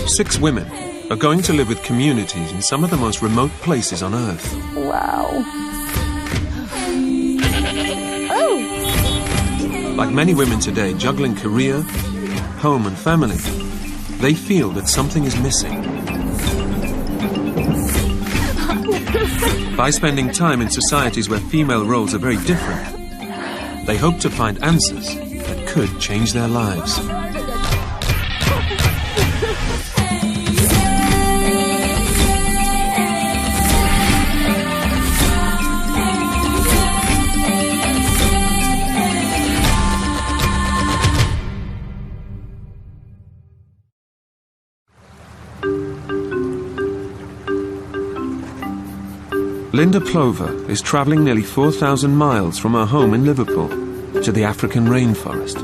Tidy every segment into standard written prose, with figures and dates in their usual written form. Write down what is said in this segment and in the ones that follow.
6 women are going to live with communities in some of the most remote places on Earth. Wow. Oh. Like many women today juggling career, home and family, they feel that something is missing. By spending time in societies where female roles are very different, they hope to find answers that could change their lives. Linda Plover is travelling nearly 4,000 miles from her home in Liverpool to the African rainforest.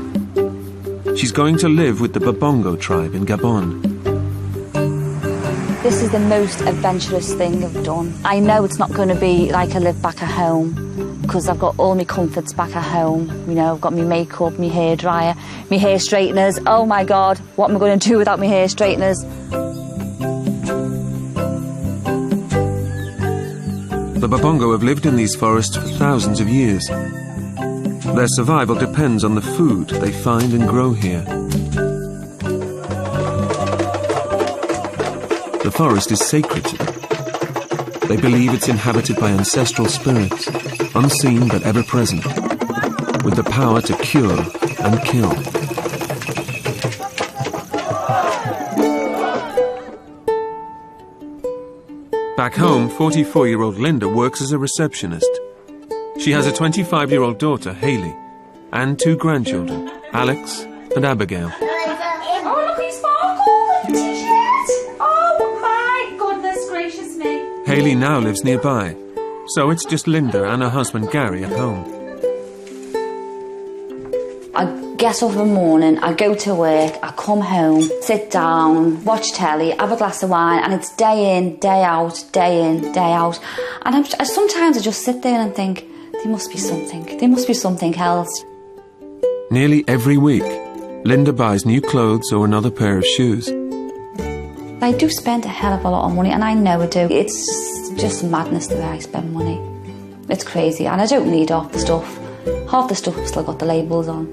She's going to live with the Babongo tribe in Gabon. This is the most adventurous thing I've done. I know it's not going to be like I live back at home, because I've got all my comforts back at home. You know, I've got my makeup, my hair dryer, my hair straighteners. Oh my God, what am I going to do without my hair straighteners? The Babongo have lived in these forests for thousands of years. Their survival depends on the food they find and grow here. The forest is sacred to them. They believe it's inhabited by ancestral spirits, unseen but ever present, with the power to cure and kill. Back home, 44-year-old Linda works as a receptionist. She has a 25-year-old daughter, Hayley, and 2 grandchildren, Alex and Abigail. Oh, look who's sparkled! T-shirt! Oh, my goodness gracious me! Hayley now lives nearby, so it's just Linda and her husband Gary at home. I get up in the morning, I go to work, I come home, sit down, watch telly, have a glass of wine, and it's day in, day out, day in, day out. And sometimes I just sit there and think, there must be something else. Nearly every week, Linda buys new clothes or another pair of shoes. I do spend a hell of a lot of money, and I know I do. It's just madness the way I spend money. It's crazy, and I don't need half the stuff. Half the stuff I've still got the labels on.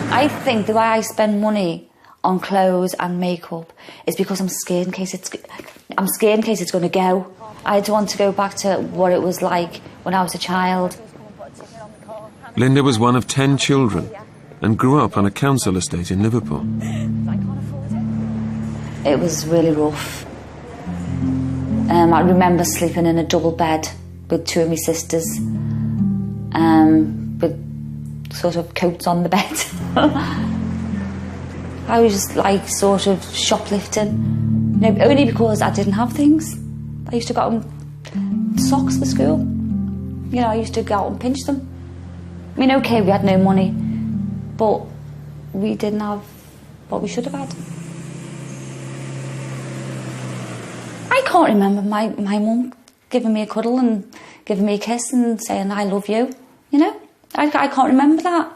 I think the way I spend money on clothes and makeup is because I'm scared in case it's going to go. I don't want to go back to what it was like when I was a child. Linda was one of 10 children and grew up on a council estate in Liverpool. It was really rough. I remember sleeping in a double bed with 2 of my sisters, with sort of coats on the bed. I was just like sort of shoplifting, you know, only because I didn't have things. I used to go out and socks for school. You know, I used to go out and pinch them. I mean, okay, we had no money, but we didn't have what we should have had. I can't remember my mum giving me a cuddle and giving me a kiss and saying, I love you, you know? I can't remember that.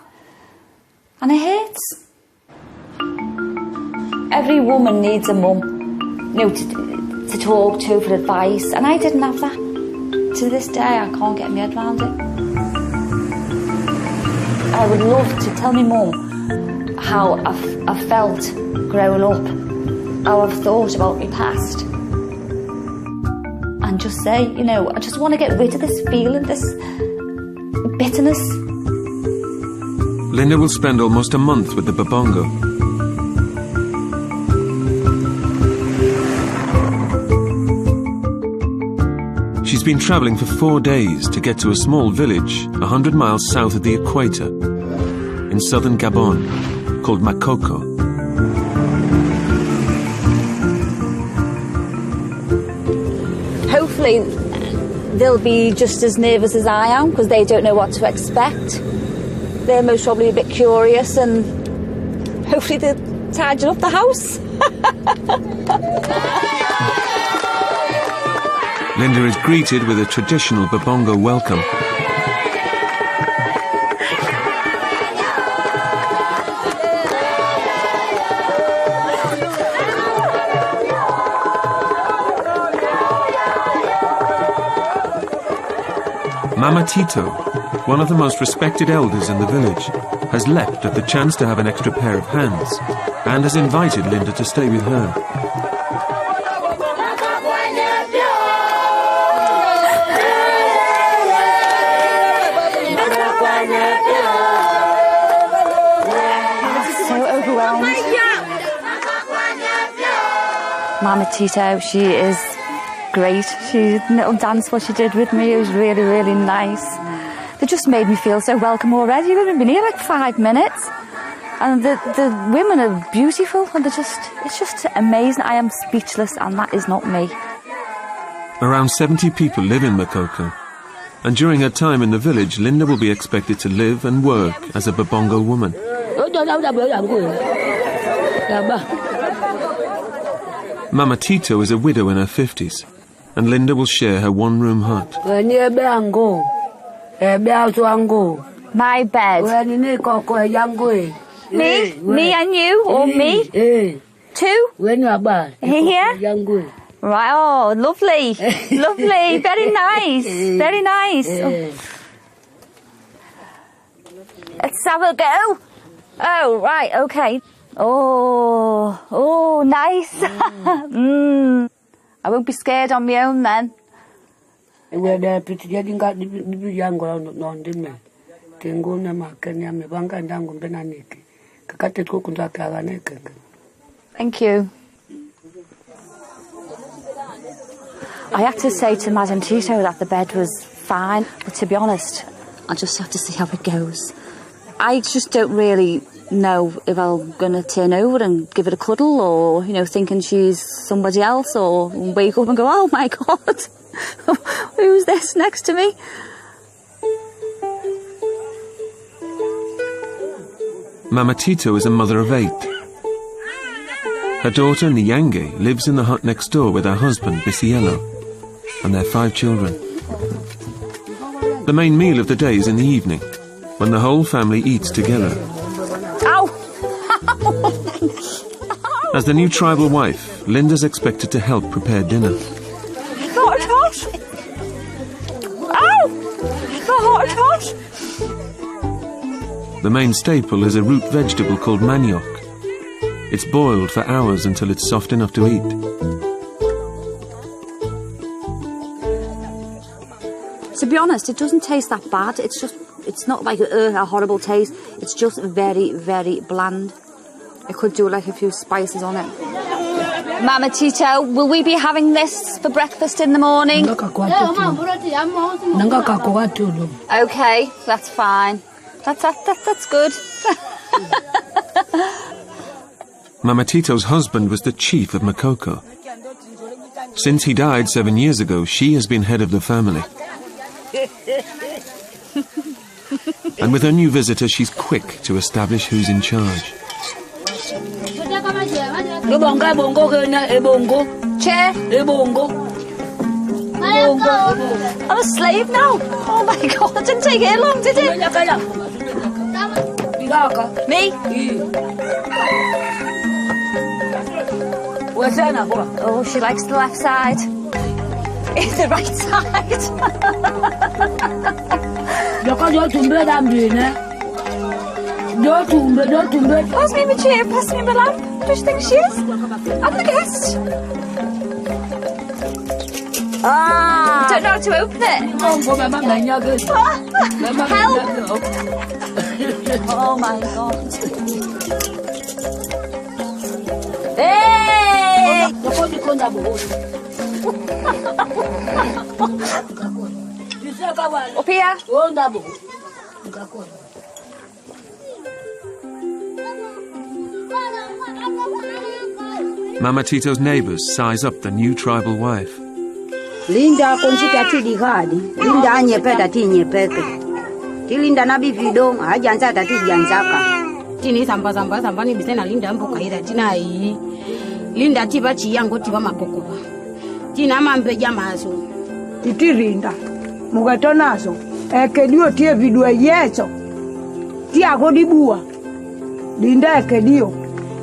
And it hurts. Every woman needs a mum, you know, to talk to for advice, and I didn't have that. To this day, I can't get my head around it. I would love to tell my mum how I've felt growing up, how I've thought about my past, and just say, you know, I just want to get rid of this feeling, this bitterness. Linda will spend almost a month with the Babongo. She's been travelling for 4 days to get to a small village 100 miles south of the equator in southern Gabon called Makoko. Hopefully they'll be just as nervous as I am, because they don't know what to expect. They're most probably a bit curious, and hopefully they're tidying up the house. Linda is greeted with a traditional Babongo welcome. Mama Tito, one of the most respected elders in the village, has leapt at the chance to have an extra pair of hands and has invited Linda to stay with her. So overwhelmed. Mama Tito, she is great. She little dance what she did with me, it was really, really nice. They just made me feel so welcome already. We've only been here like 5 minutes. And the women are beautiful and it's just amazing. I am speechless and that is not me. Around 70 people live in Makoko. And during her time in the village, Linda will be expected to live and work as a Babongo woman. Mama Tito is a widow in her 50s, and Linda will share her one-room hut. My bed. Me? Me and you? Or me? Two? Here? Right, oh, lovely. Lovely. Very nice. Very nice. Oh. Let's have a go. Oh, right, okay. Oh, nice. I won't be scared on my own then. Thank you. I had to say to Madam Tito that the bed was fine, but to be honest, I'll just have to see how it goes. I just don't really know if I'm going to turn over and give it a cuddle or, you know, thinking she's somebody else or wake up and go, oh my God, who's this next to me? Mama Tito is a mother of 8. Her daughter, Nyange, lives in the hut next door with her husband, Bisiello, and their 5 children. The main meal of the day is in the evening, when the whole family eats together. Ow! As the new tribal wife, Linda's expected to help prepare dinner. Hot. Ow! Hot. The main staple is a root vegetable called manioc. It's boiled for hours until it's soft enough to eat. To be honest, it doesn't taste that bad. It's not like a horrible taste. It's just very, very bland. I could do like a few spices on it. Mama Tito, will we be having this for breakfast in the morning? Okay, that's fine. That's good. Mama Tito's husband was the chief of Makoko. Since he died 7 years ago, she has been head of the family. And with her new visitor, she's quick to establish who's in charge. Chair. I'm a slave now. Oh my God, it didn't take it long, did it? Me? Oh, she likes the left side. It's the right side. Pass me my chair, pass me my lamp. Who do you think she is? I'm the guest. Ah! Don't know how to open it. Help! Oh my God. Hey! Up here. Mama Tito's neighbours size up the new tribal wife. Linda konchita tidi gadi. Linda anyepeta ti nyepeke. Ti Linda nabi vidong ajanza tati janzaka. Tini samba ni bisena Linda mboka ira tina yi. Linda tiba chiyango tiba mapokoba. Tina mambe jamaso. Titi Linda. Mugatonazo. Ekedio tie vidua yeso. Ti agodibua. Linda ekedio.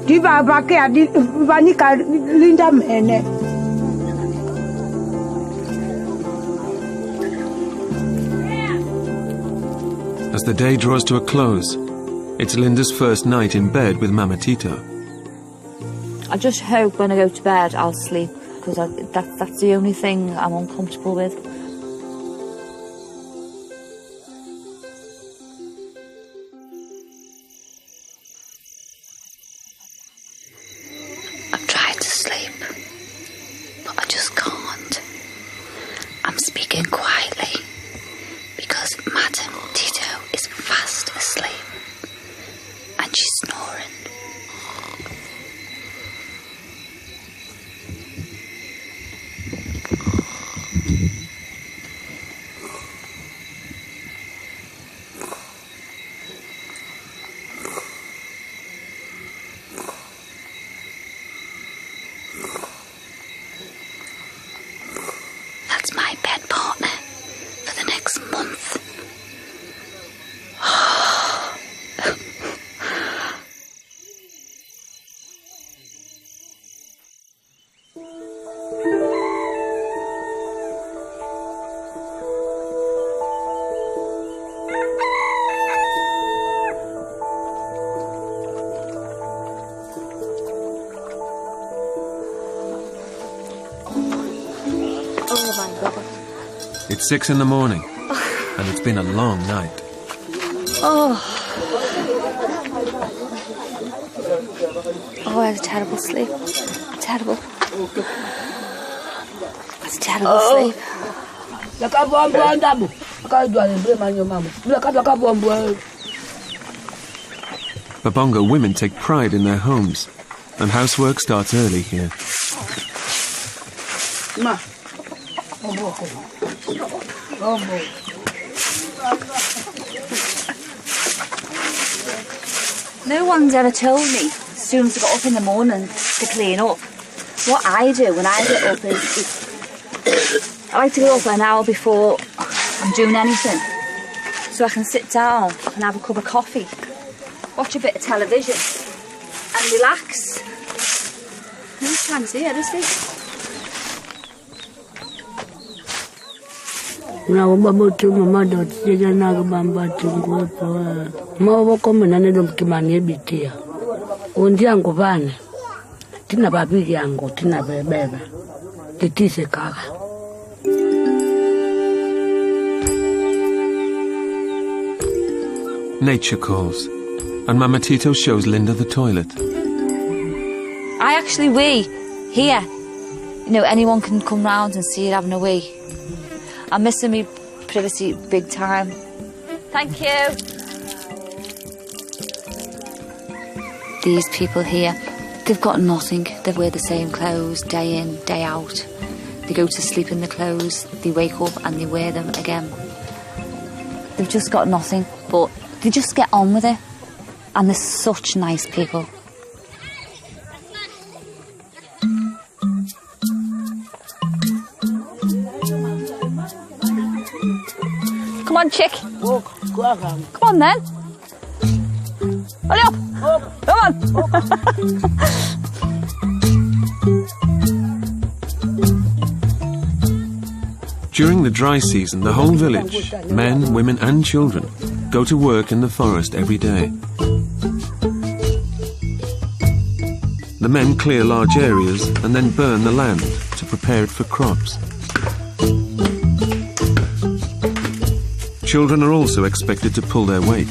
Tiba bake adi vanika Linda mene. As the day draws to a close, it's Linda's first night in bed with Mama Tito. I just hope when I go to bed I'll sleep, because that's the only thing I'm uncomfortable with. I've tried to sleep, but I just can't. I'm speaking quietly because Madam Tito is fast asleep and she's snoring. That's my bed partner for the next month. Oh my God. It's 6 in the morning, and it's been a long night. Oh, I had a terrible sleep. Terrible. It's a terrible sleep. Babonga women take pride in their homes, and housework starts early here. No one's ever told me, as soon as I got up in the morning to clean up, what I do when I get up is I like to get up an hour before I'm doing anything, so I can sit down, I can have a cup of coffee, watch a bit of television and relax. No chance here, is there? Now, Baba, to my mother, Jaja Nagabamba to go to Mavo Common and Edom Kimani Bitia. Undiango Van, Tina Babiango, Tina Beba, the Tise Kaga. Nature calls, and Mama Tito shows Linda the toilet. I actually wee here. You know, anyone can come round and see it having a wee. I'm missing me privacy big time. Thank you. These people here, they've got nothing. They wear the same clothes day in, day out. They go to sleep in the clothes, they wake up and they wear them again. They've just got nothing, but they just get on with it. And they're such nice people. Come on, chick. Come on, then. Hurry up. Come on. During the dry season, the whole village, men, women and children, go to work in the forest every day. The men clear large areas and then burn the land to prepare it for crops. Children are also expected to pull their weight.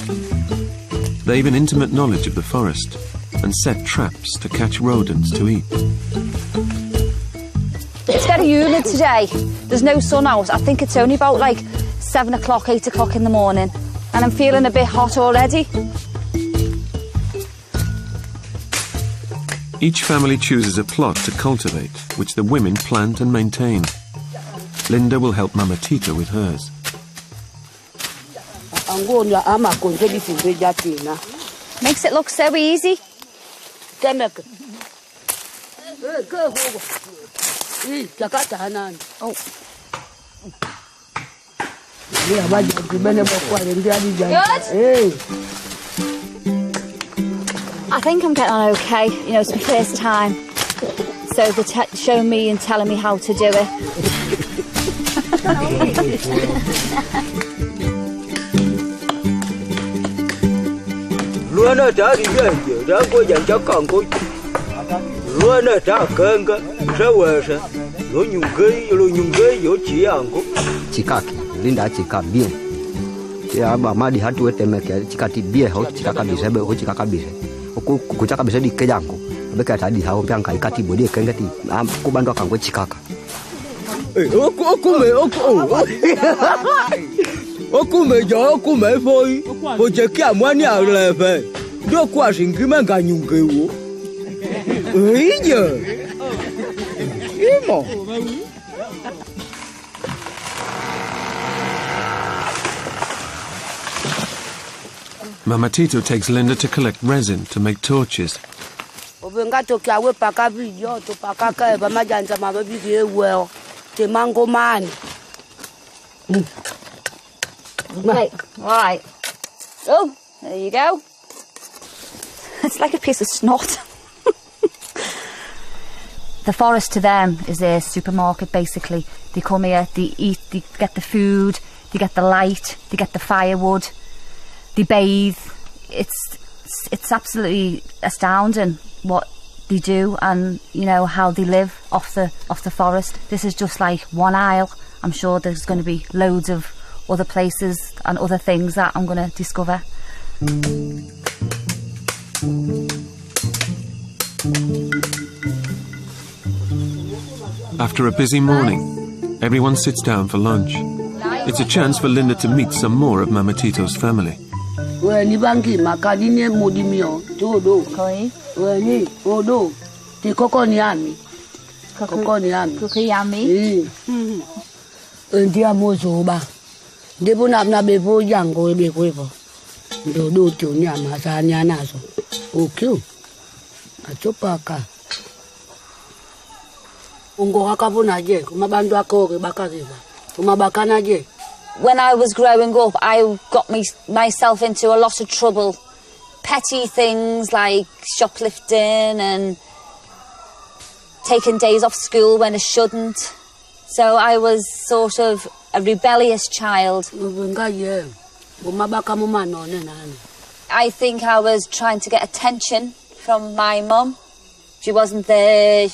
They've an intimate knowledge of the forest and set traps to catch rodents to eat. It's very humid today. There's no sun out. I think it's only about like 7 o'clock, 8 o'clock in the morning. And I'm feeling a bit hot already. Each family chooses a plot to cultivate, which the women plant and maintain. Linda will help Mama Tito with hers. Makes it look so easy. Oh. Good. I think I'm getting on okay. You know, it's my first time. So they're showing me and telling me how to do it. Ruana tari yenge, rango yanja kango. Ruana takanga, sawasa. Lo nyungei yo chiango. Chikaki, linda chika bien. Ya ba madi hatu wete meke chikati bie ho chikaka bisebe ho chikaka bise. Ku chaka bise di kejango. Beka tadi ha ompiang kai kati bodi kengati. Ku bando kango chikaka. Okume foi. Oje ki amwani aleve. Do kwa shingima nganyungewo. Iya. Imo. Mama Tito takes Linda to collect resin to make torches. Obenga toki awe paka video to paka ka ba majanza mababi ke well. Te mango man. Okay, right. Oh, there you go. It's like a piece of snot. The forest to them is their supermarket, basically. They come here, they eat, they get the food, they get the light, they get the firewood, they bathe. It's absolutely astounding what they do, and you know how they live off the forest. This is just like one aisle. I'm sure there's going to be loads of other places and other things that I'm going to discover. After a busy morning, everyone sits down for lunch. It's a chance for Linda to meet some more of Mama Tito's family. Weni bangi makadine modimio todo. Koi. Weni odo. Ti koko ni ami. Koko ni ami. Koko yami. Ndia mozo ba. Debo na bebo yango bebo bebo. Do tu nyama sa nyana so. Okay. Achopaka. Ungo akabona je kumabantu akho bakazisa. Kumabakana je. When I was growing up, I got myself into a lot of trouble. Petty things like shoplifting and taking days off school when I shouldn't. So I was sort of a rebellious child. I think I was trying to get attention from my mum. She wasn't there.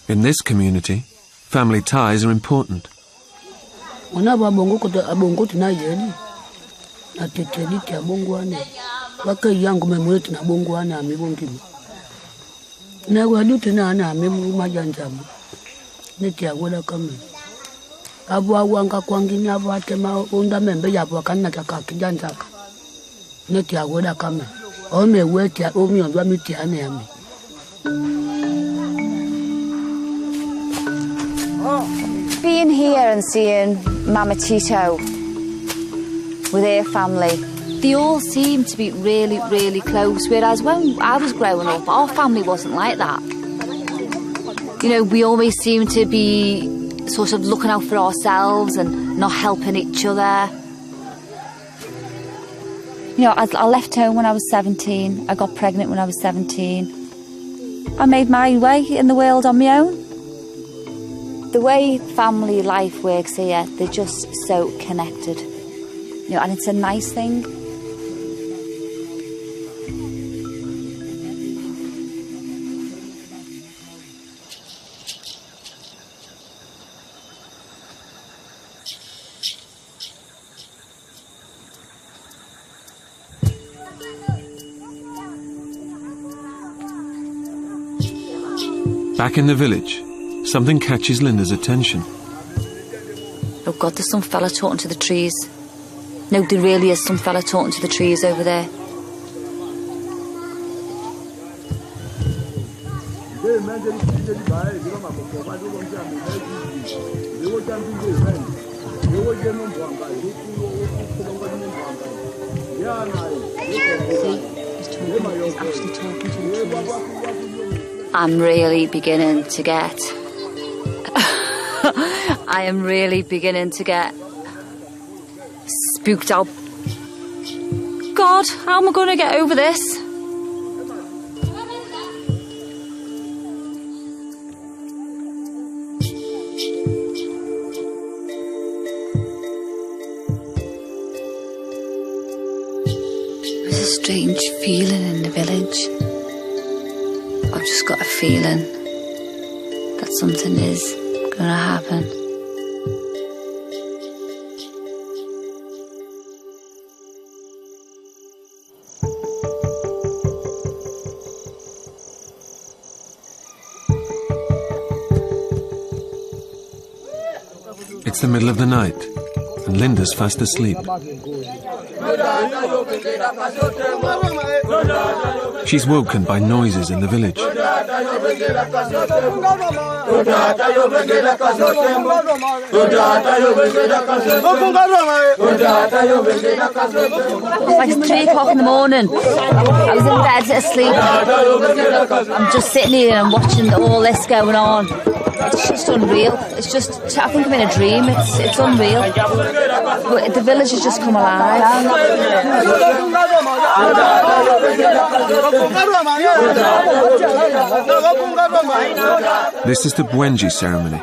In this community, family ties are important. Wana babongo kota abongo tunayeni. Na teteli tia bongwane. Waka yangu memweti na bongwane amibongimo. Na wadu tena ana amemu majanjamu. Neti agoda kame. Abu awanga kwangini abu atema unda membe yabu akana taka kijanjaka. Neti agoda kame. Ome weti omi ondwa miti ane ame. Being here and seeing Mama Tito with her family, they all seem to be really, really close, whereas when I was growing up, our family wasn't like that. You know, we always seemed to be sort of looking out for ourselves and not helping each other. You know, I left home when I was 17, I got pregnant when I was 17. I made my way in the world on my own. The way family life works here, they're just so connected. You know, and it's a nice thing. Back in the village, something catches Linda's attention. Oh God, there's some fella talking to the trees. No, there really is some fella talking to the trees over there. He's actually talking to the trees. I'm really beginning to get... I am really beginning to get spooked out. God, how am I going to get over this? a strange feeling in the village. I've just got a feeling that something is going to happen. It's the middle of the night, and Linda's fast asleep. She's woken by noises in the village. It's like 3 o'clock in the morning. I was in bed asleep. I'm just sitting here and watching all this going on. It's just unreal. It's just, I think I'm in a dream. It's unreal. But the village has just come alive. This is the Bwenji ceremony.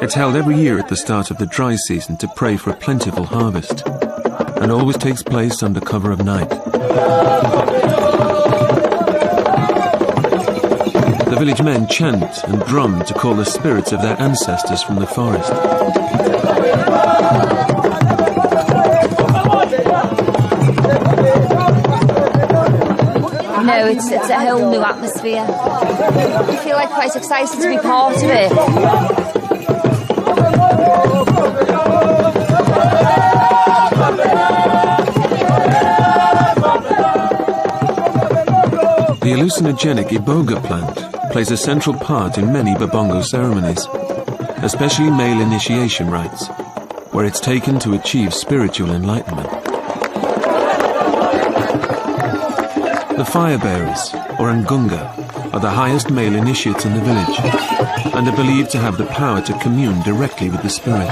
It's held every year at the start of the dry season to pray for a plentiful harvest, and always takes place under cover of night. The village men chant and drum to call the spirits of their ancestors from the forest. No, it's a whole new atmosphere. I feel like quite excited to be part of it. The hallucinogenic iboga plant plays a central part in many Babongo ceremonies, especially male initiation rites, where it's taken to achieve spiritual enlightenment. The fire bearers, or Ngunga, are the highest male initiates in the village, and are believed to have the power to commune directly with the spirits.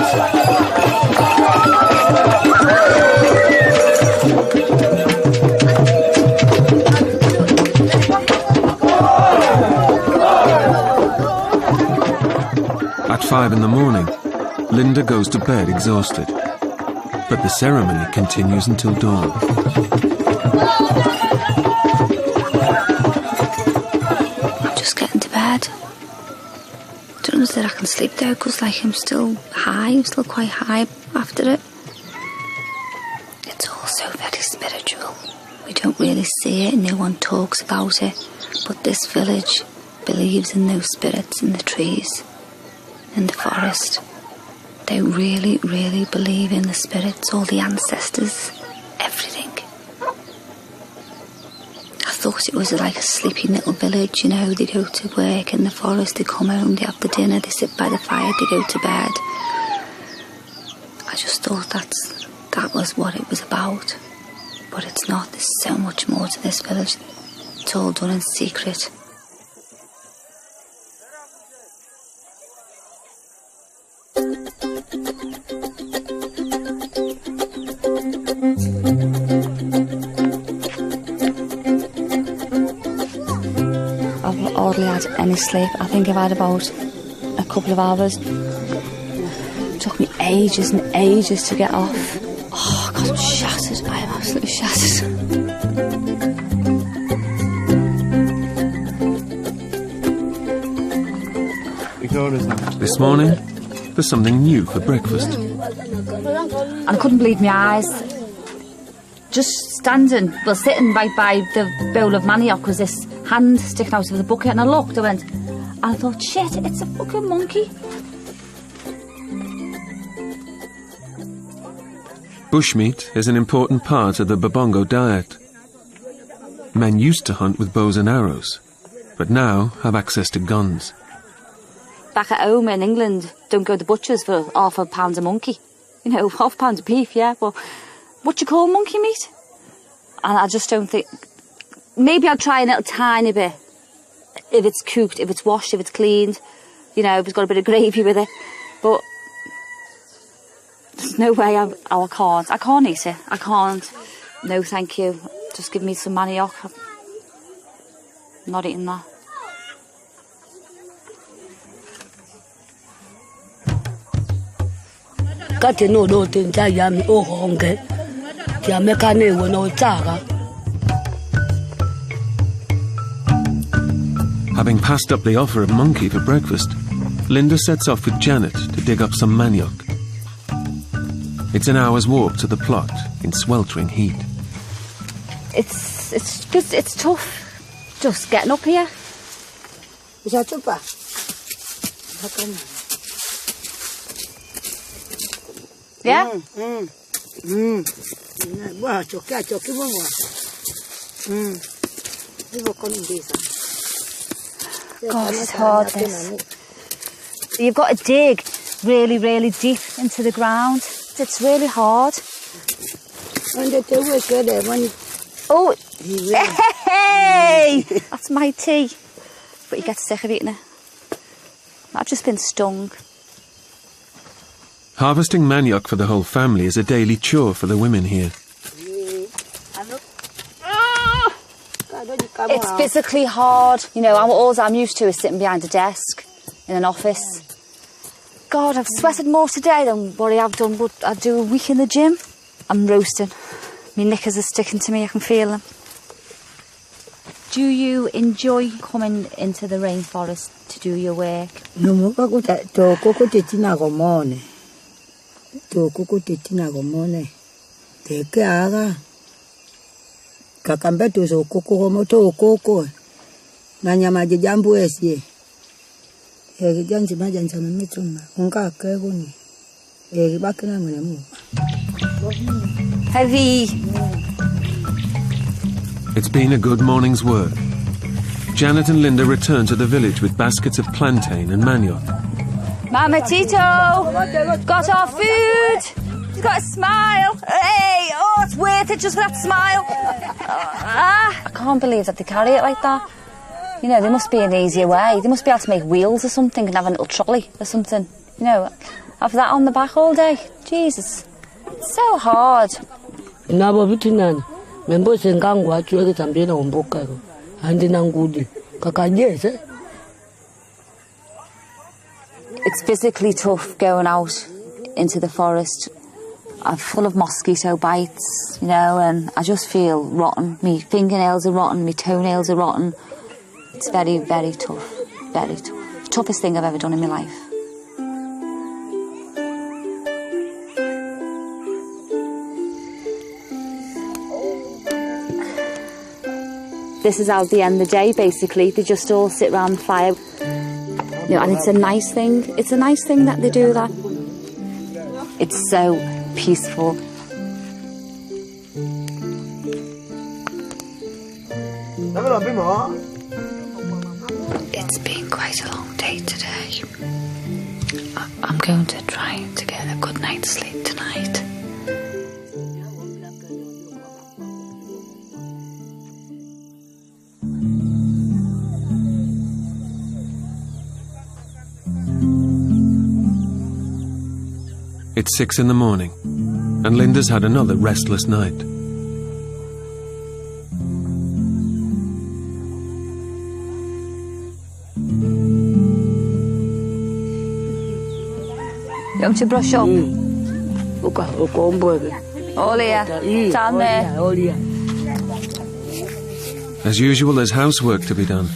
At 5 in the morning, Linda goes to bed exhausted, but the ceremony continues until dawn. I'm just getting to bed. Don't know that I can sleep there because I'm still high, I'm still quite high after it. It's also very spiritual. We don't really see it and no one talks about it, but this village believes in those spirits in the trees, in the forest. They really, really believe in the spirits, all the ancestors, everything. I thought it was like a sleepy little village, you know, they go to work in the forest, they come home, they have the dinner, they sit by the fire, they go to bed. I just thought that was what it was about. But it's not, there's so much more to this village. It's all done in secret. I've hardly had any sleep. I think I've had about a couple of hours. It took me ages and ages to get off. Oh God, I'm shattered. I am absolutely shattered. This morning, there's something new for breakfast. And I couldn't believe my eyes. Just standing, well, sitting right by the bowl of manioc was this hand sticking out of the bucket, and I looked, and I thought, shit, it's a fucking monkey. Bushmeat is an important part of the Babongo diet. Men used to hunt with bows and arrows, but now have access to guns. Back at home in England, don't go to the butchers for £0.5 a monkey. You know, £0.5 a beef, yeah, but what you call monkey meat? And I just don't think... Maybe I'll try a little tiny bit. If it's cooked, if it's washed, if it's cleaned. You know, if it's got a bit of gravy with it. But there's no way I can't. I can't eat it. I can't. No, thank you. Just give me some manioc. I'm not eating that. Kati no do tinja yami o honge. Tia mekane wo no tsaka. Having passed up the offer of monkey for breakfast, Linda sets off with Janet to dig up some manioc. It's an hour's walk to the plot in sweltering heat. It's tough just getting up here. Yeah? God, it's hard, this. You've got to dig really, really deep into the ground. It's really hard. Oh, hey! That's my tea. But you get sick of eating it. I've just been stung. Harvesting manioc for the whole family is a daily chore for the women here. It's physically hard. You know, all I'm used to is sitting behind a desk in an office. God, I've sweated more today than what I have done what I do a week in the gym. I'm roasting. My knickers are sticking to me, I can feel them. Do you enjoy coming into the rainforest to do your work? Heavy. It's been a good morning's work. Janet and Linda return to the village with baskets of plantain and manioc. Mama Tito, got our food. He's got a smile. Hey, oh, it's worth it just for that smile. I can't believe that they carry it like that. You know, there must be an easier way. They must be able to make wheels or something and have a little trolley or something. You know, have that on the back all day. Jesus, it's so hard. It's physically tough going out into the forest. I'm full of mosquito bites, you know, and I just feel rotten. My fingernails are rotten, my toenails are rotten. It's very, very tough, very tough. The toughest thing I've ever done in my life. This is how they end the day, basically. They just all sit around the fire. You know, and it's a nice thing. It's a nice thing that they do that. It's so peaceful. It's been quite a long day today. I'm going to try to get a good night's sleep tonight. It's 6 in the morning, and Linda's had another restless night. You want to brush up? All here, down there. As usual, there's housework to be done.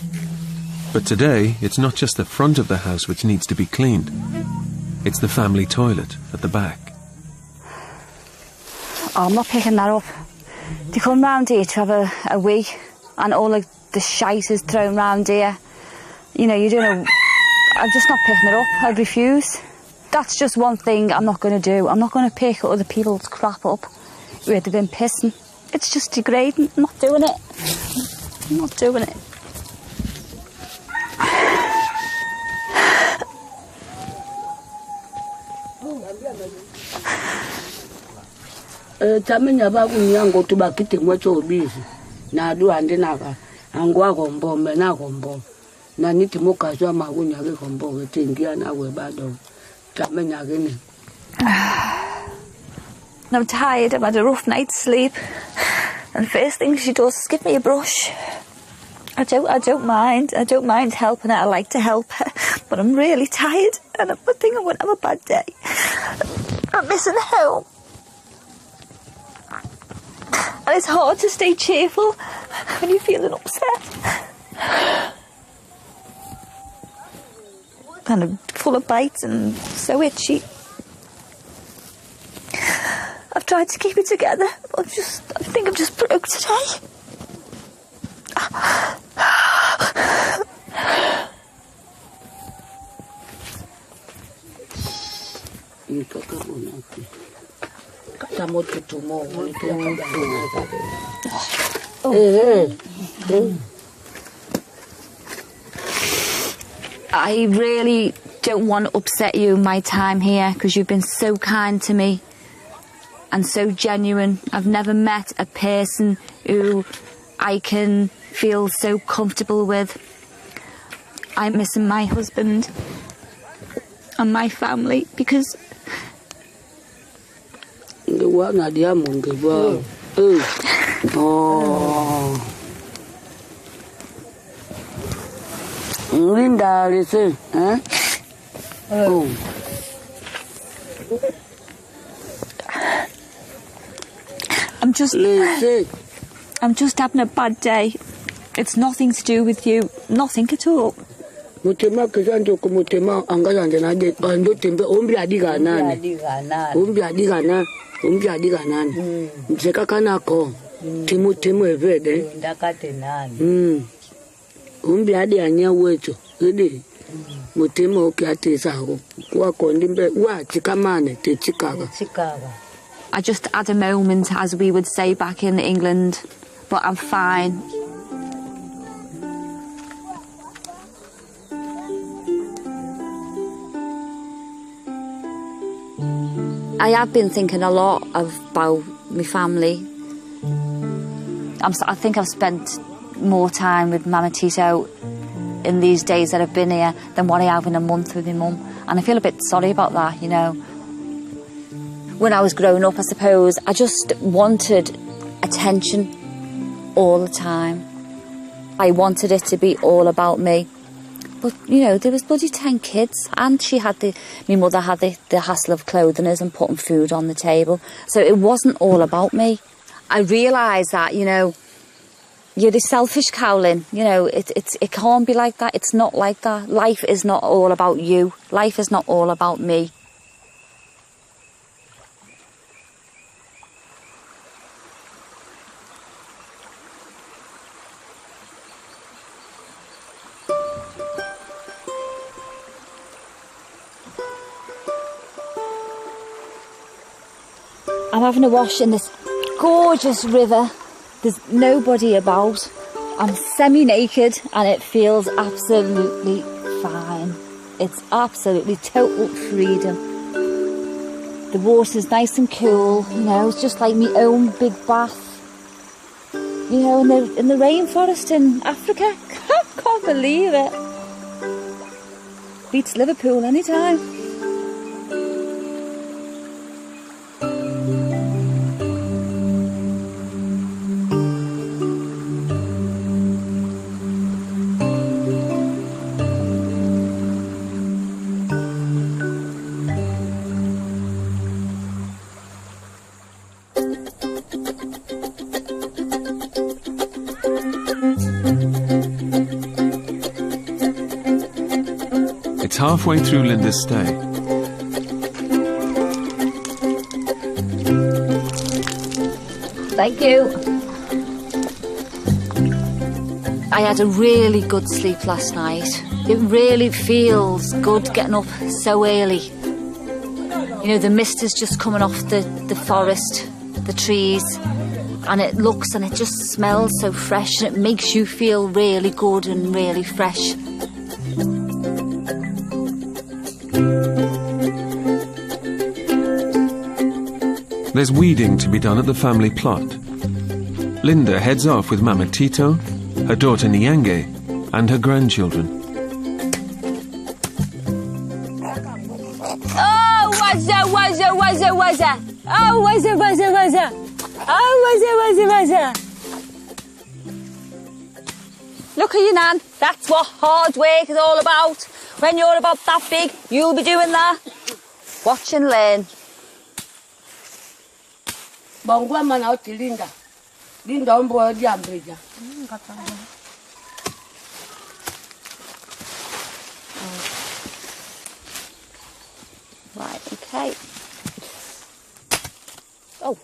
But today, it's not just the front of the house which needs to be cleaned. It's the family toilet at the back. Oh, I'm not picking that up. They come round here to have a wee, and all of the shite is thrown round here. You know, you don't know. I'm just not picking it up. I'd refuse. That's just one thing I'm not going to do. I'm not going to pick other people's crap up where they've been pissing. It's just degrading. I'm not doing it. I'm not doing it. Tamenya bakunyango tubakite mwacho busy na adu ande naka angwa kombo mena kombo na niti mokazwa makunya ke kombo wetingia na we bado tamenya gene. I'm tired. I've had a rough night's sleep, and the first thing she does is give me a brush. I don't mind. I don't mind helping her. I like to help her, but I'm really tired, and I think I'm going to have a bad day. I'm missing home. And it's hard to stay cheerful when you're feeling upset. kind of full of bites and so itchy. I've tried to keep it together. I think I've just broke today. I really don't want to upset you in my time here because you've been so kind to me and so genuine. I've never met a person who I can feel so comfortable with. I'm missing my husband and my family because Linda, listen, huh? Oh. I'm just having a bad day. It's nothing to do with you. Nothing at all. Mutema kizanjo kumutema angazanje naje ando tembe ombi adiga nani. Ombi adiga nani. Mseka kanako. Timu evede. Ndakate nani. Ombi adi anya wecho. Ede. Mutema okiate saho. Kwa kondimbe wa chikamane te chikaga. I just had a moment, as we would say back in England, but I'm fine. I have been thinking a lot about my family. I think I've spent more time with Mama Tito in these days that I've been here than what I have in a month with my mum. And I feel a bit sorry about that, you know. When I was growing up, I suppose, I just wanted attention all the time. I wanted it to be all about me. But, you know, there was bloody 10 kids and my mother had the hassle of clothing us and putting food on the table. So it wasn't all about me. I realised that, you know, you're the selfish cowling, you know, it can't be like that. It's not like that. Life is not all about you. Life is not all about me. I'm having a wash in this gorgeous river. There's nobody about. I'm semi-naked and it feels absolutely fine. It's absolutely total freedom. The water's nice and cool, you know, it's just like my own big bath. You know, in the rainforest in Africa. Can't believe it. Beats Liverpool anytime. It's halfway through Linda's stay. Thank you. I had a really good sleep last night. It really feels good getting up so early. You know, the mist is just coming off the forest, the trees, and it looks and it just smells so fresh and it makes you feel really good and really fresh. There's weeding to be done at the family plot. Linda heads off with Mama Tito, her daughter Nyange, and her grandchildren. Oh, wazza. Oh, wazza. Oh, wazza. Look at you, Nan. That's what hard work is all about. When you're about that big, you'll be doing that. Watch and learn. Bangwa mana oti Linda ombo di ambreja. Okay. Oh.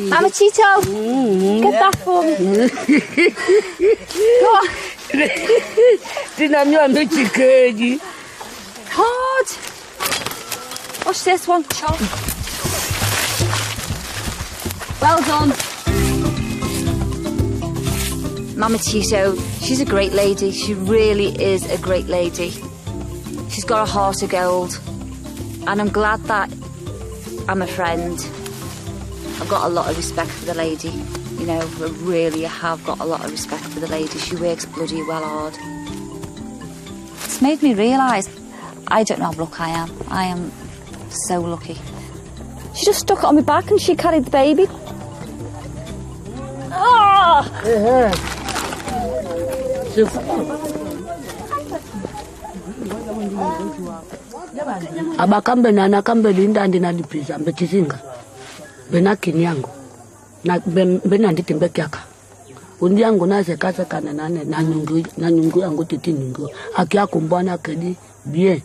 Mama Tito, get that for me. Go on. Hard. Watch this one. Well done. Mama Tito, she's a great lady. She really is a great lady. She's got a heart of gold. And I'm glad that I'm a friend. I've got a lot of respect for the lady. You know, I really have got a lot of respect for the lady. She works bloody well hard. It's made me realise I don't know how lucky I am. I am so lucky. She just stuck it on my back and she carried the baby. Oh! Abakambe nana kambe linda ndinalipiza mbechizinga benakini yangu na benanditi mbekyaka undi yangu nazekasa kana nane na nyungu yangu titi nyungu akiako mbwana kedi bien.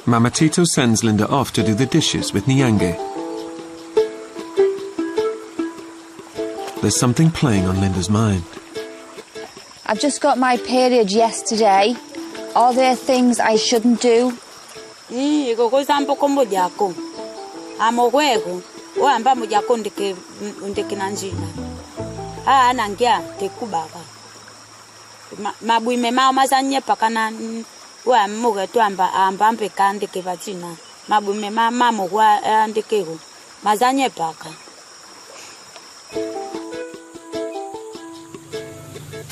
Mama Tito sends Linda off to do the dishes with Nyange. There's something playing on Linda's mind. I've just got my period yesterday. Are there things I shouldn't do?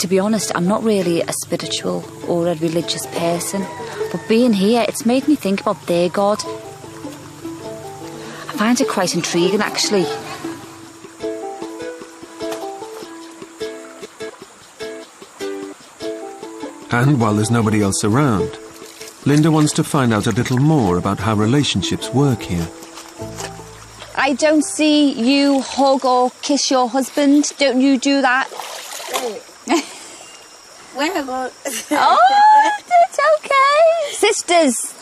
To be honest, I'm not really a spiritual or a religious person, but being here, it's made me think about their God. I find it quite intriguing, actually. And while there's nobody else around, Linda wants to find out a little more about how relationships work here. I don't see you hug or kiss your husband. Don't you do that? Whenever. Oh, it's okay. Sisters.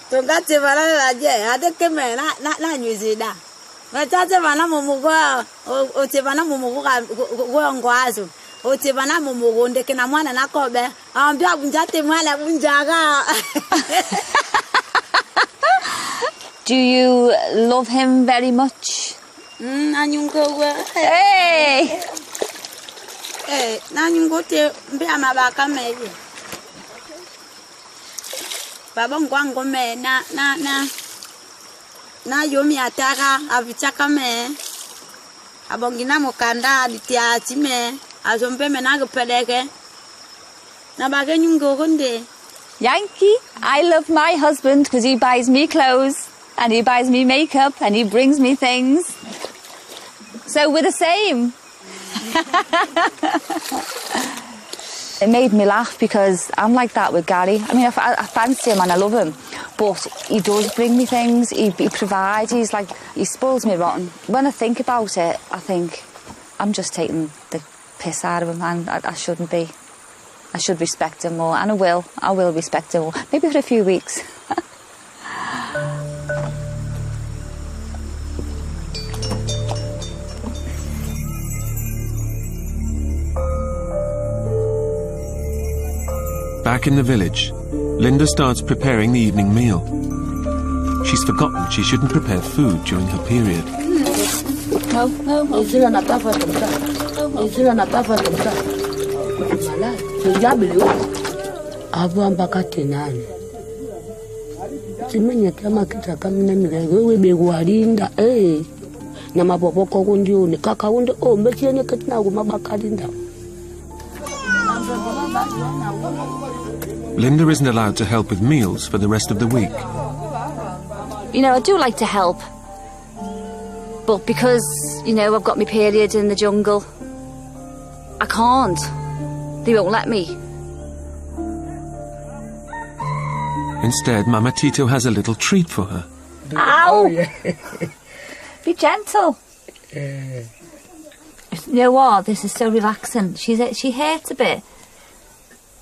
Tungati vana je, adeke me na nyuzida. Matate vana mumugo, otevana mumugo ngwazo. Otevana mumugo ndeke na mwana nakobe. Ambia bunjate mwana bunjaga. Do you love him very much? Hey! Eh, nanyungote mbia mabaka meje. Baba ngwango me na yomi ataka avichaka me. Abongina mukanda aditiachi me. Azompe me nagupeleke. Na bage nyungo konde. Yankee, I love my husband because he buys me clothes and he buys me makeup and he brings me things. So we're the same. It made me laugh because I'm like that with Gary. I mean, I fancy him and I love him, but he does bring me things. He provides. He spoils me rotten. When I think about it, I think I'm just taking the piss out of him, and I shouldn't be. I should respect him more, and I will. I will respect him more. Maybe for a few weeks. Back in the village, Linda starts preparing the evening meal. She's forgotten she shouldn't prepare food during her period. No. Linda isn't allowed to help with meals for the rest of the week. You know, I do like to help, but because, you know, I've got my period in the jungle, I can't. They won't let me. Instead, Mama Tito has a little treat for her. Ow! Oh, yeah. Be gentle. You know what? This is so relaxing. She hurts a bit.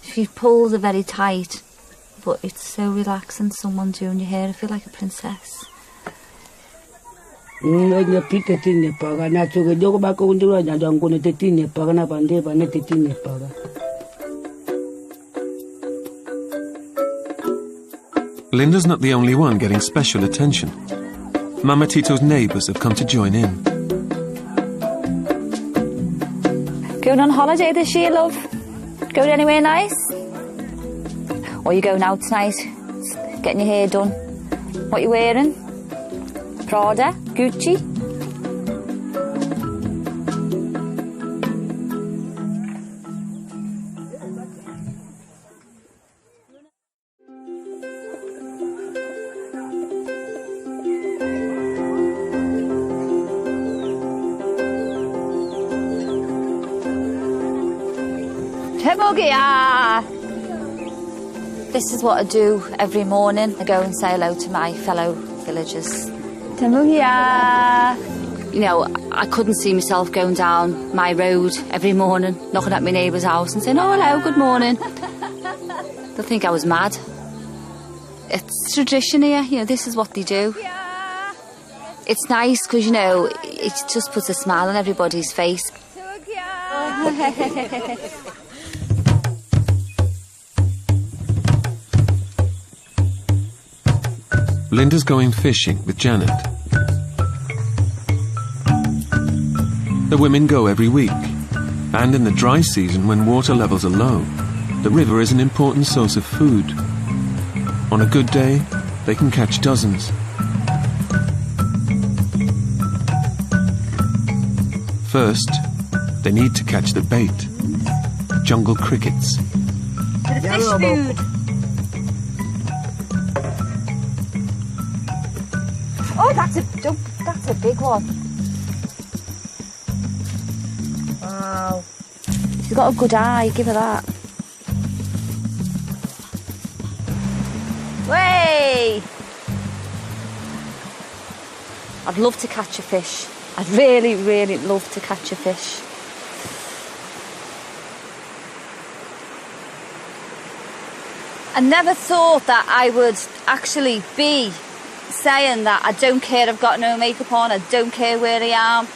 She pulls her very tight, but it's so relaxing. Someone doing your hair. I feel like a princess. Linda's not the only one getting special attention. Mama Tito's neighbours have come to join in. Going on holiday this year, love? Going anywhere nice? Or you going out tonight, getting your hair done? What you wearing? Prada? Gucci? This is what I do every morning. I go and say hello to my fellow villagers. Temugia. You know, I couldn't see myself going down my road every morning, knocking at my neighbour's house and saying, oh, hello, good morning. They'll think I was mad. It's tradition here, you know, this is what they do. It's nice because, you know, it just puts a smile on everybody's face. Linda's going fishing with Janet. The women go every week, and in the dry season when water levels are low, the river is an important source of food. On a good day, they can catch dozens. First, they need to catch the bait, jungle crickets. For the fish food. Oh, that's a big one. Wow. She's got a good eye, give her that. Way! I'd love to catch a fish. I'd really, really love to catch a fish. I never thought that I would actually be saying that I don't care, I've got no makeup on, I don't care where I am,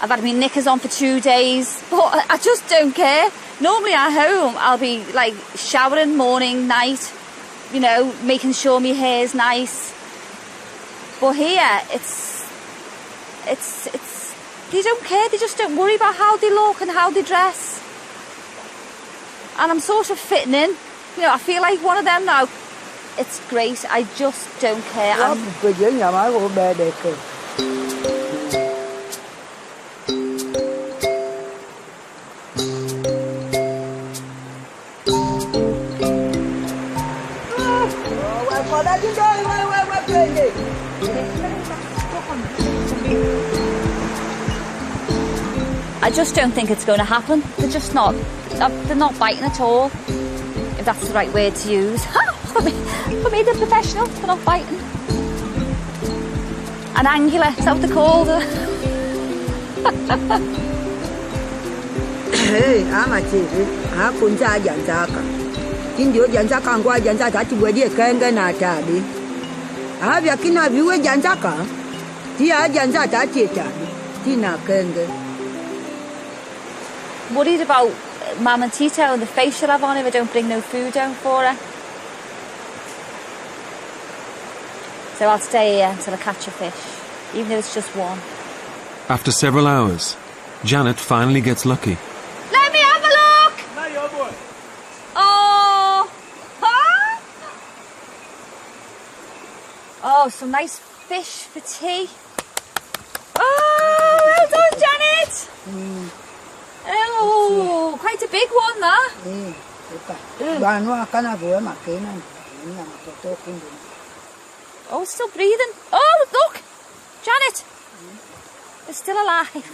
I've had my knickers on for 2 days, but I just don't care. Normally at home I'll be like showering morning, night, you know, making sure my hair's nice. But here it's they don't care, they just don't worry about how they look and how they dress. And I'm sort of fitting in, you know, I feel like one of them now. It's great, I just don't care. I just don't think it's going to happen. They're just not, they're not biting at all, if that's the right word to use. For me, they're professional, they're not biting. An angular, is that what they're called? Hey, I'm a TV. I couldn't tell Janzaka. Indio Janzaka and Gua Janzaka to where you can get at Tabi. I have Yakina view with Janzaka. Tia Janzata Tita. Tina Kenge. Worried about Mama Tito and the face she'll have on if I don't bring no food down for her. So I'll stay here until I catch a fish, even if it's just one. After several hours, Janet finally gets lucky. Let me have a look! Oh! Huh? Oh, some nice fish for tea. Oh, well done, Janet! Oh, quite a big one, that. Oh, it's still breathing. Oh, look! Janet! It's still alive.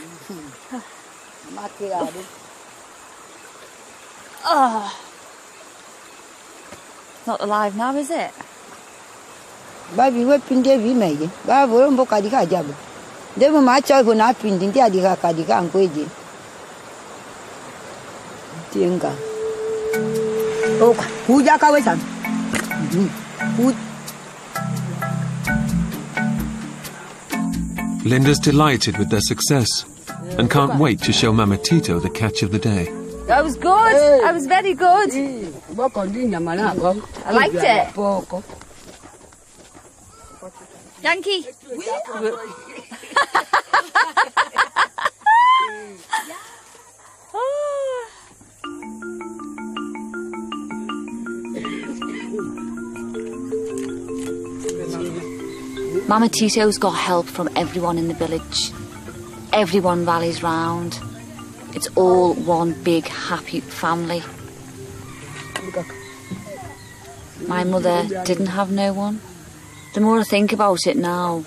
Oh. Not alive now, is it? Baby, we pinde vi meye. Ba volombo kadika jabo. Demo macho ko na pindi ndia dika kadika nkweje. Tienga. Oka, kuja kawe sana. Linda's delighted with their success and can't wait to show Mama Tito the catch of the day. That was good. I was very good. I liked it. Yankee. Mama Tito's got help from everyone in the village. Everyone rallies round. It's all one big happy family. My mother didn't have no one. The more I think about it now,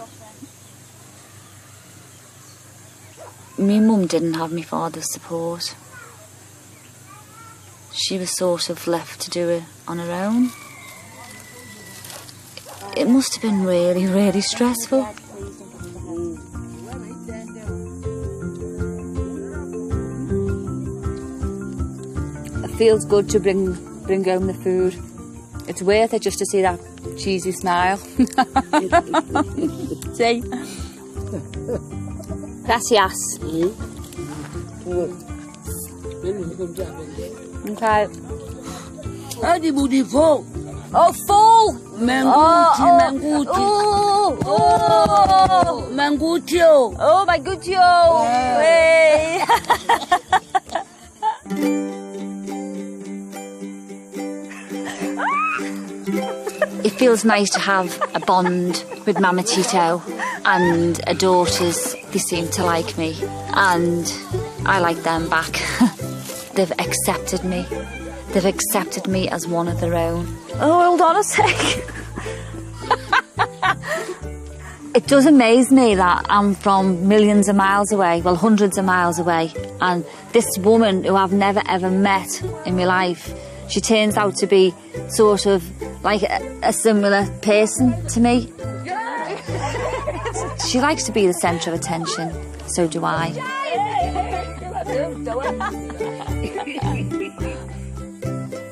me mum didn't have my father's support. She was sort of left to do it on her own. It must have been really, really stressful. It feels good to bring home the food. It's worth it just to see that cheesy smile. See? Gracias. Okay. Adi budi full. Oh, full! Manguti. Oh, Mangutio. oh my good yo! Hey. It feels nice to have a bond with Mama Tito and her daughters. They seem to like me and I like them back. They've accepted me. They've accepted me as one of their own. Oh, hold on a sec. It does amaze me that I'm from millions of miles away, well, hundreds of miles away, and this woman who I've never ever met in my life, she turns out to be sort of like a similar person to me. She likes to be the centre of attention, so do I.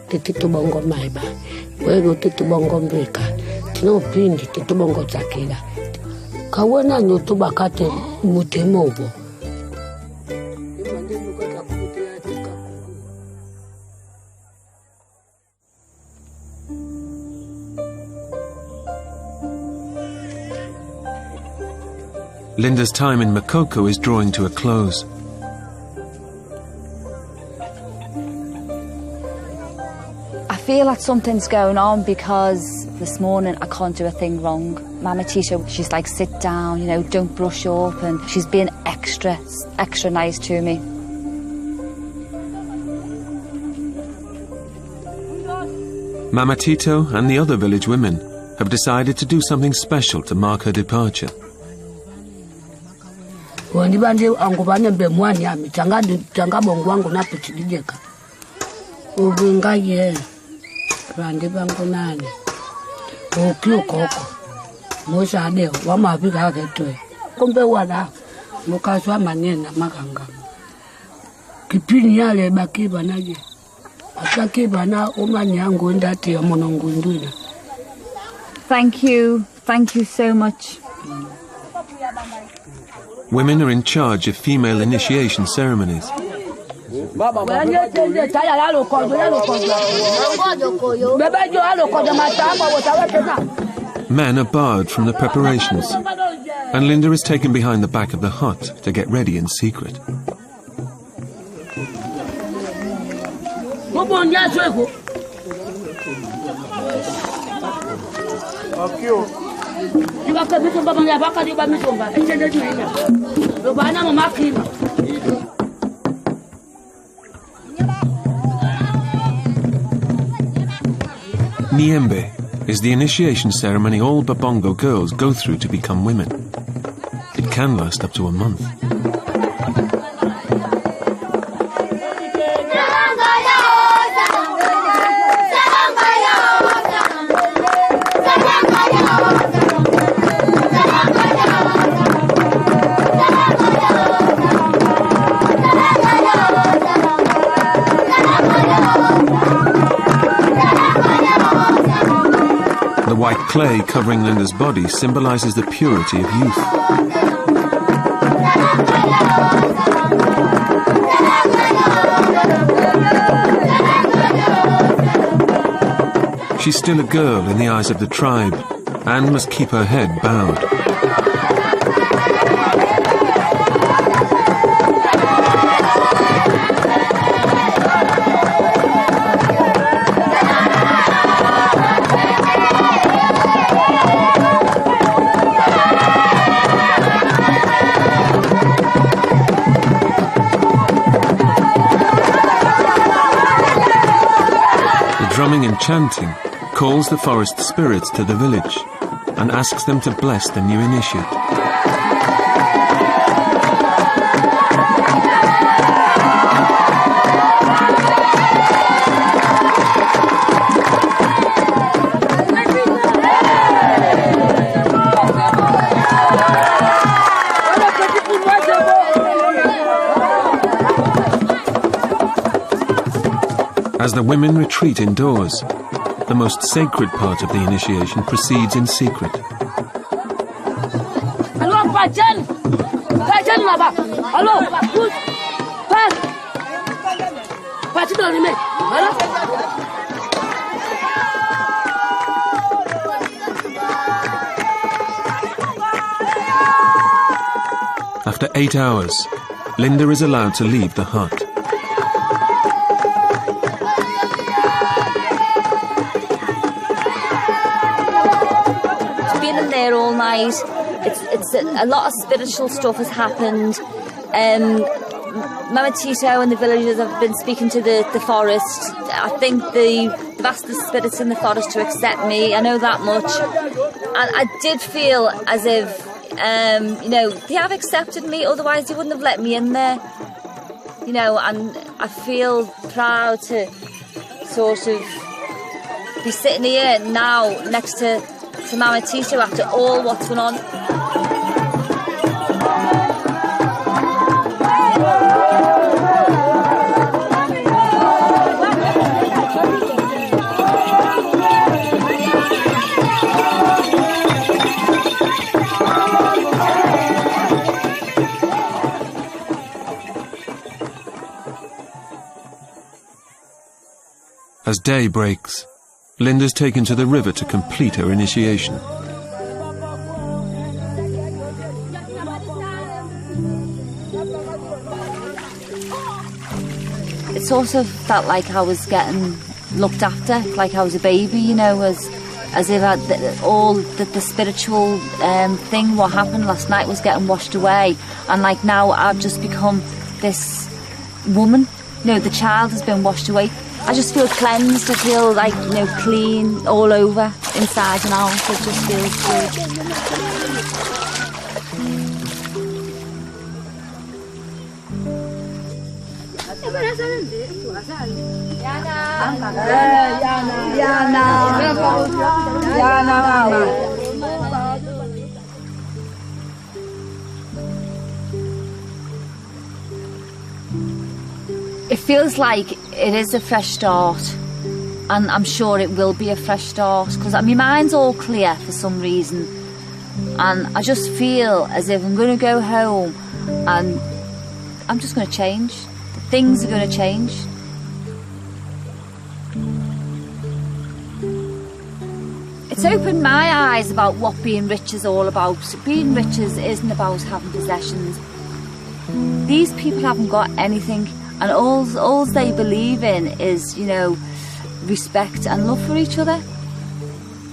Tito bongo maiba. Wewe tito bongo mbeka. Tino pindi tito bongo chakila. Kawana nyoto bakate mutemobo. Linda's time in Makoko is drawing to a close. I feel like something's going on because this morning I can't do a thing wrong. Mama Tito, she's like, sit down, you know, don't brush up, and she's being extra nice to me. Mama Tito and the other village women have decided to do something special to mark her departure. Wani bande angubane bemwani ami tanga bongo wangu napo chidijeka. Ubingaye bande bangu nani. Okyo koko. Mosa adeo wama bika haketoe. Kumbe wala mukaswa manena makanga. Kipini yale bakiba naje. Akakiba na umani yangu ndati ya monongu ndwina. Thank you so much. Women are in charge of female initiation ceremonies. Men are barred from the preparations, and Linda is taken behind the back of the hut to get ready in secret. Niembe is the initiation ceremony all Babongo girls go through to become women. It can last up to a month. white clay covering Linda's body symbolises the purity of youth. She's still a girl in the eyes of the tribe and must keep her head bowed. Drumming and chanting calls the forest spirits to the village and asks them to bless the new initiate. As the women retreat indoors, the most sacred part of the initiation proceeds in secret. After 8 hours, Linda is allowed to leave the hut. All night. It's a lot of spiritual stuff has happened. Mama Tito and the villagers have been speaking to the forest. I think they've asked the spirits in the forest to accept me. I know that much. And I did feel as if, they have accepted me, otherwise they wouldn't have let me in there. And I feel proud to sort of be sitting here now next to Mama Tito after all what's going on. As day breaks, Linda's taken to the river to complete her initiation. It sort of felt like I was getting looked after, like I was a baby, as if all the spiritual thing, what happened last night was getting washed away, and like now I've just become this woman. The child has been washed away. I just feel cleansed. I feel like, clean all over, inside and out. It just feels good. It feels like it is a fresh start, and I'm sure it will be a fresh start, because my mind's all clear for some reason, and I just feel as if I'm going to go home and I'm just going to change. Things are going to change. It's opened my eyes about what being rich is all about. Being rich isn't about having possessions. These people haven't got anything, and all they believe in is, respect and love for each other.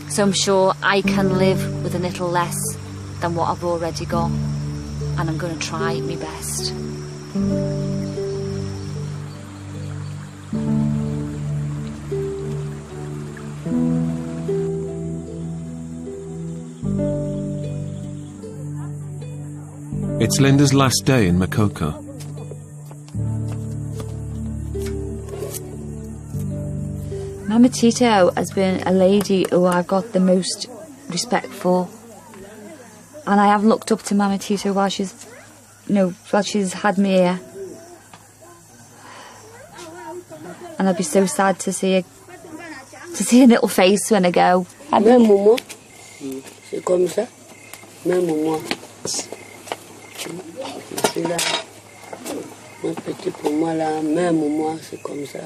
So I'm sure I can live with a little less than what I've already got, and I'm going to try my best. It's Linda's last day in Makoko. Mama Tito has been a lady who I've got the most respect for, and I have looked up to Mama Tito while she's had me here, and I'd be so sad to see her little face when I go. Même moi, c'est comme ça. Même moi. C'est là. Mon petit pour moi là, même moi, c'est comme ça.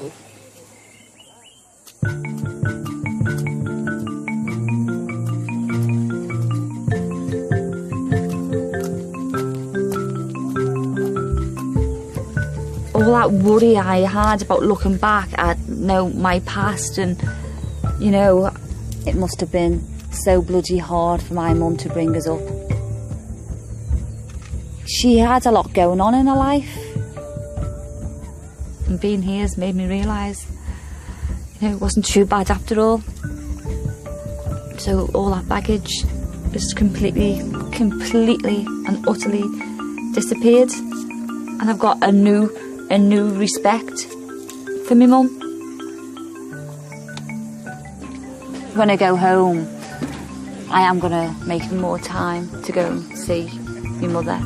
All that worry I had about looking back at my past, and it must have been so bloody hard for my mum to bring us up. She had a lot going on in her life, and being here has made me realise it wasn't too bad after all. So all that baggage just completely and utterly disappeared, and I've got a new respect for my mum. When I go home, I am going to make more time to go and see my mother.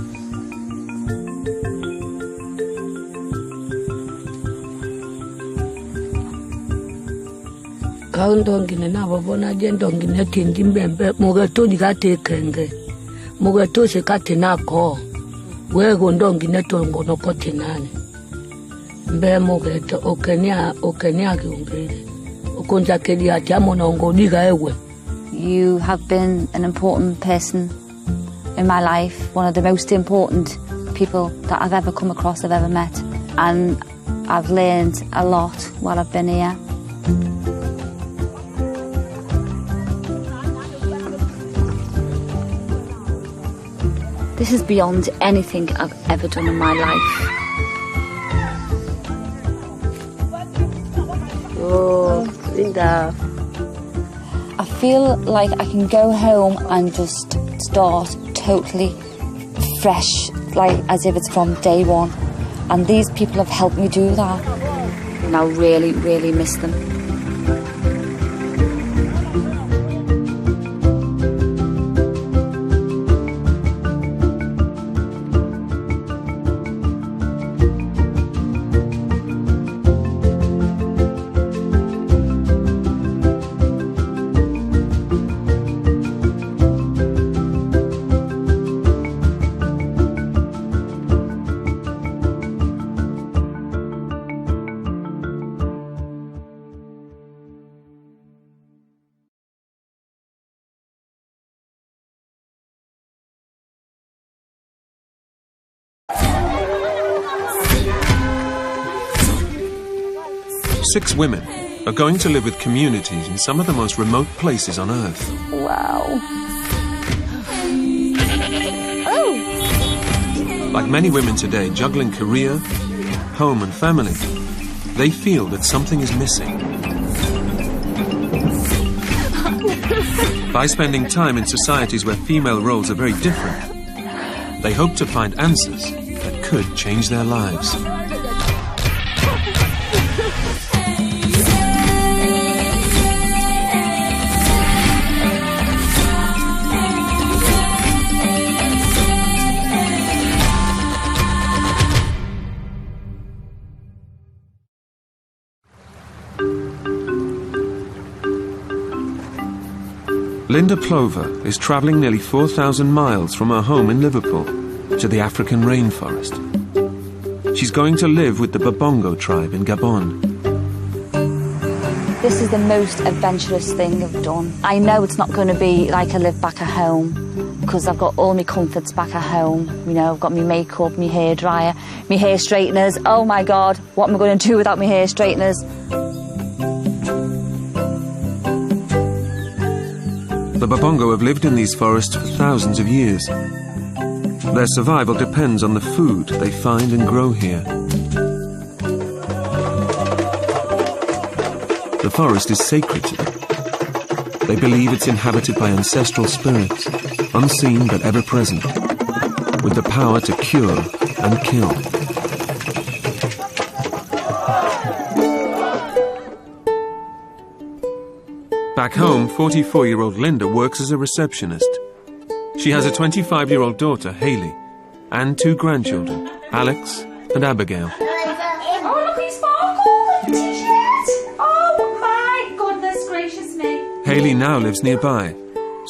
Kaundongine na babona jendongine tinjimbembe mugato dikatekenge mugato sekate nako wego ndongine tongono kotinane mbe mugato okenya kiungere okonja kedi atamo na ngodiga ewe. You have been an important person in my life, one of the most important people that I've ever come across, I've ever met, and I've learned a lot while I've been here. This is beyond anything I've ever done in my life. Oh, Linda. I feel like I can go home and just start totally fresh, like as if it's from day one. And these people have helped me do that. And I really, really miss them. Six women are going to live with communities in some of the most remote places on Earth. Wow. Like many women today juggling career, home and family, they feel that something is missing. By spending time in societies where female roles are very different, they hope to find answers that could change their lives. Linda Plover is travelling nearly 4,000 miles from her home in Liverpool to the African rainforest. She's going to live with the Babongo tribe in Gabon. This is the most adventurous thing I've done. I know it's not going to be like I live back at home, because I've got all my comforts back at home. I've got my makeup, my hair dryer, my hair straighteners. Oh my God, what am I going to do without my hair straighteners? The Babongo have lived in these forests for thousands of years. Their survival depends on the food they find and grow here. The forest is sacred to them. They believe it's inhabited by ancestral spirits, unseen but ever present, with the power to cure and kill. Back home, 44-year-old Linda works as a receptionist. She has a 25-year-old daughter, Hayley, and two grandchildren, Alex and Abigail. Oh, look, he's sparkled! T-shirt! Oh, my goodness gracious me! Hayley now lives nearby,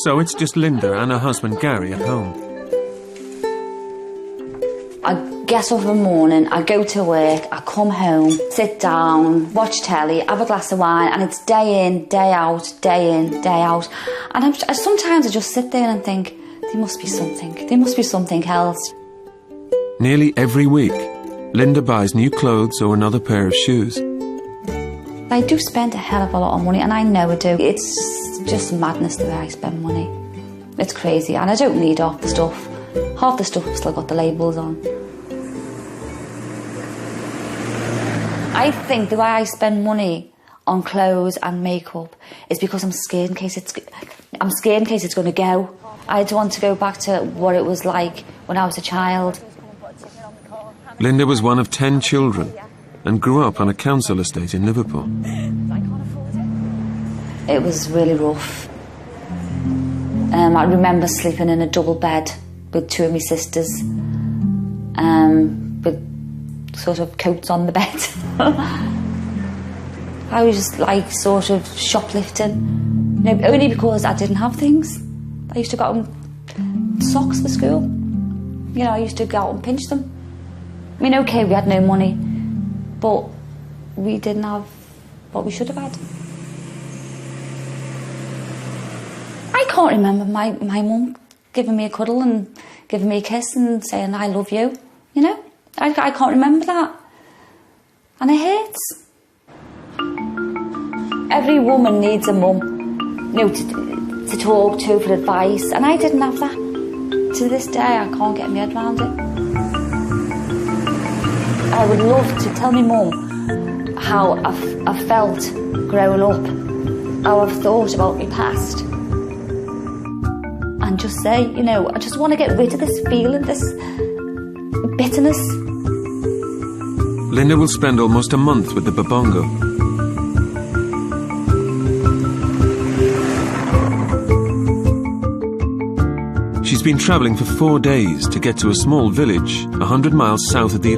so it's just Linda and her husband Gary at home. I get up in the morning, I go to work, I come home, sit down, watch telly, have a glass of wine, and it's day in, day out, day in, day out. And sometimes I just sit there and think, there must be something else. Nearly every week, Linda buys new clothes or another pair of shoes. I do spend a hell of a lot of money, and I know I do. It's just madness the way I spend money. It's crazy, and I don't need half the stuff. Half the stuff has still got the labels on. I think the way I spend money on clothes and makeup is because I'm scared in case it's going to go. I don't want to go back to what it was like when I was a child. Linda was one of 10 children and grew up on a council estate in Liverpool. It was really rough. I remember sleeping in a double bed with two of my sisters, with sort of coats on the bed. I was just like sort of shoplifting, only because I didn't have things. I used to go out and socks for school. I used to go out and pinch them. I mean, okay, we had no money, but we didn't have what we should have had. I can't remember my mum giving me a cuddle and giving me a kiss and saying, I love you, I can't remember that. And it hurts. Every woman needs a mum, to talk to for advice, and I didn't have that. To this day, I can't get my head around it. I would love to tell my mum how I've felt growing up, how I've thought about my past, and just say, I just want to get rid of this feeling, this bitterness. Linda will spend almost a month with the Babongo. She's been travelling for 4 days to get to a small village 100 miles south of the